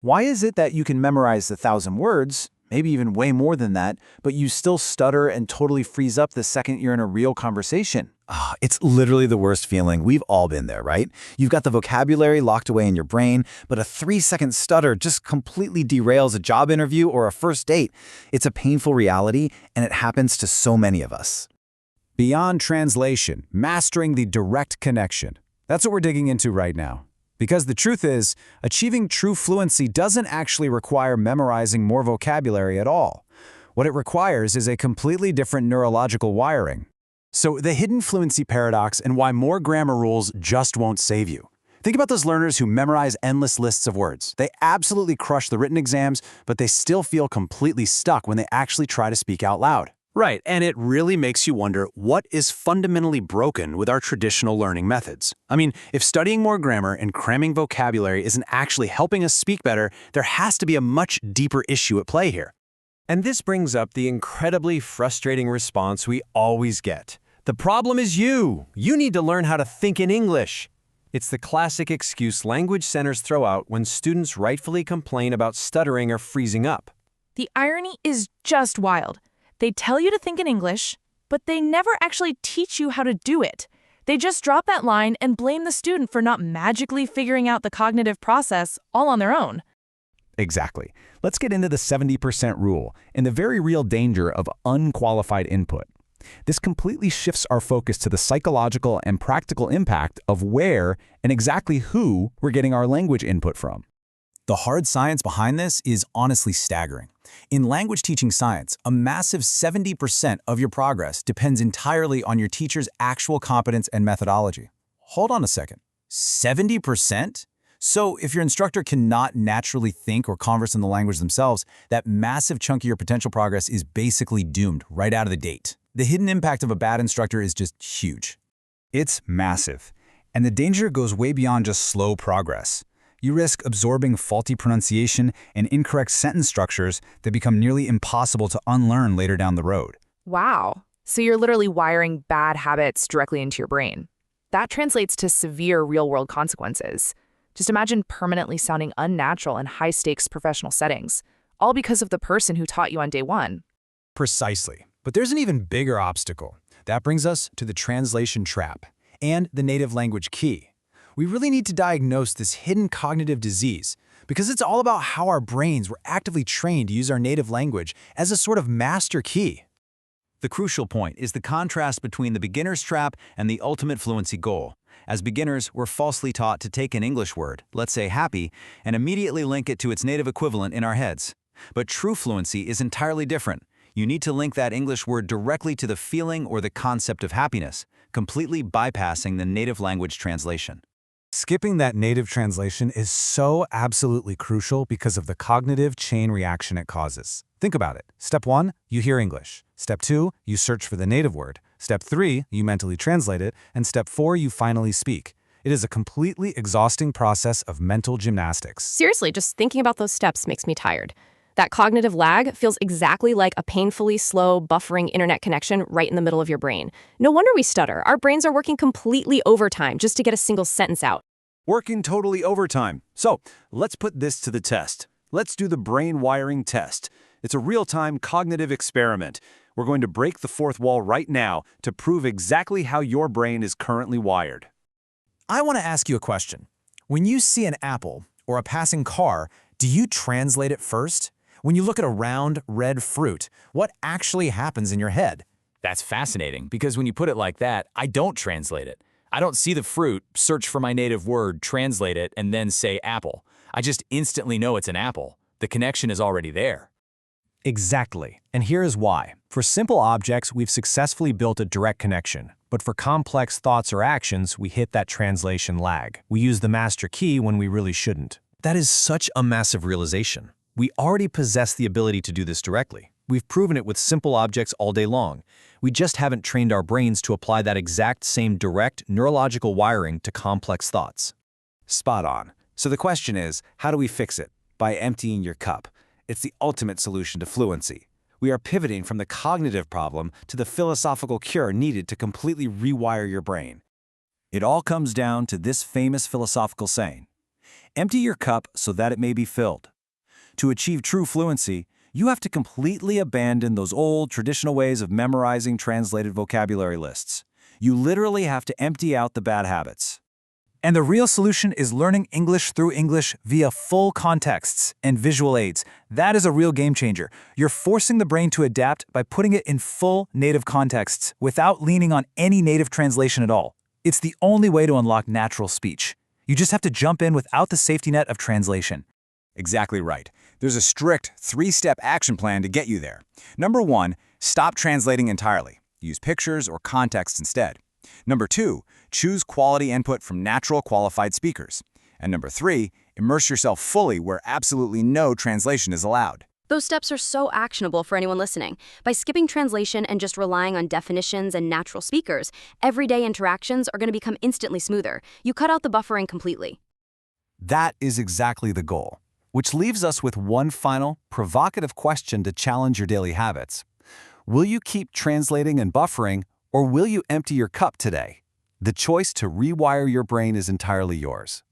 Why is it that you can memorize 1,000 words, maybe even way more than that, but you still stutter and totally freeze up the second you're in a real conversation? It's literally the worst feeling. We've all been there, right? You've got the vocabulary locked away in your brain, but a 3-second stutter just completely derails a job interview or a first date. It's a painful reality, and it happens to so many of us. Beyond translation, mastering the direct connection. That's what we're digging into right now. Because the truth is, achieving true fluency doesn't actually require memorizing more vocabulary at all. What it requires is a completely different neurological wiring. So, the hidden fluency paradox and why more grammar rules just won't save you. Think about those learners who memorize endless lists of words. They absolutely crush the written exams, but they still feel completely stuck when they actually try to speak out loud. Right, and it really makes you wonder what is fundamentally broken with our traditional learning methods. I mean, if studying more grammar and cramming vocabulary isn't actually helping us speak better, there has to be a much deeper issue at play here. And this brings up the incredibly frustrating response we always get. The problem is you. You need to learn how to think in English. It's the classic excuse language centers throw out when students rightfully complain about stuttering or freezing up. The irony is just wild. They tell you to think in English, but they never actually teach you how to do it. They just drop that line and blame the student for not magically figuring out the cognitive process all on their own. Exactly. Let's get into the 70% rule and the very real danger of unqualified input. This completely shifts our focus to the psychological and practical impact of where and exactly who we're getting our language input from. The hard science behind this is honestly staggering. In language teaching science, a massive 70% of your progress depends entirely on your teacher's actual competence and methodology. Hold on a second. 70%? So if your instructor cannot naturally think or converse in the language themselves, that massive chunk of your potential progress is basically doomed right out of the gate. The hidden impact of a bad instructor is just huge. It's massive. And the danger goes way beyond just slow progress. You risk absorbing faulty pronunciation and incorrect sentence structures that become nearly impossible to unlearn later down the road. Wow. So you're literally wiring bad habits directly into your brain. That translates to severe real-world consequences. Just imagine permanently sounding unnatural in high-stakes professional settings, all because of the person who taught you on day one. Precisely. But there's an even bigger obstacle. That brings us to the translation trap and the native language key. We really need to diagnose this hidden cognitive disease because it's all about how our brains were actively trained to use our native language as a sort of master key. The crucial point is the contrast between the beginner's trap and the ultimate fluency goal. As beginners, we're falsely taught to take an English word, let's say happy, and immediately link it to its native equivalent in our heads. But true fluency is entirely different. You need to link that English word directly to the feeling or the concept of happiness, completely bypassing the native language translation. Skipping that native translation is so absolutely crucial because of the cognitive chain reaction it causes. Think about it. Step 1, you hear English. Step 2, you search for the native word. Step 3, you mentally translate it. And Step 4, you finally speak. It is a completely exhausting process of mental gymnastics. Seriously, just thinking about those steps makes me tired. That cognitive lag feels exactly like a painfully slow, buffering internet connection right in the middle of your brain. No wonder we stutter. Our brains are working completely overtime just to get a single sentence out. Working totally overtime. So, let's put this to the test. Let's do the brain wiring test. It's a real-time cognitive experiment. We're going to break the fourth wall right now to prove exactly how your brain is currently wired. I want to ask you a question. When you see an apple or a passing car, do you translate it first? When you look at a round, red fruit, what actually happens in your head? That's fascinating, because when you put it like that, I don't translate it. I don't see the fruit, search for my native word, translate it, and then say apple. I just instantly know it's an apple. The connection is already there. Exactly. And here is why. For simple objects, we've successfully built a direct connection. But for complex thoughts or actions, we hit that translation lag. We use the master key when we really shouldn't. That is such a massive realization. We already possess the ability to do this directly. We've proven it with simple objects all day long. We just haven't trained our brains to apply that exact same direct neurological wiring to complex thoughts. Spot on. So the question is, how do we fix it? By emptying your cup. It's the ultimate solution to fluency. We are pivoting from the cognitive problem to the philosophical cure needed to completely rewire your brain. It all comes down to this famous philosophical saying: Empty your cup so that it may be filled. To achieve true fluency, you have to completely abandon those old, traditional ways of memorizing translated vocabulary lists. You literally have to empty out the bad habits. And the real solution is learning English through English via full contexts and visual aids. That is a real game changer. You're forcing the brain to adapt by putting it in full native contexts without leaning on any native translation at all. It's the only way to unlock natural speech. You just have to jump in without the safety net of translation. Exactly right. There's a strict 3-step action plan to get you there. Number 1, stop translating entirely. Use pictures or context instead. Number 2, choose quality input from natural qualified speakers. And number 3, immerse yourself fully where absolutely no translation is allowed. Those steps are so actionable for anyone listening. By skipping translation and just relying on definitions and natural speakers, everyday interactions are going to become instantly smoother. You cut out the buffering completely. That is exactly the goal. Which leaves us with one final, provocative question to challenge your daily habits. Will you keep translating and buffering, or will you empty your cup today? The choice to rewire your brain is entirely yours.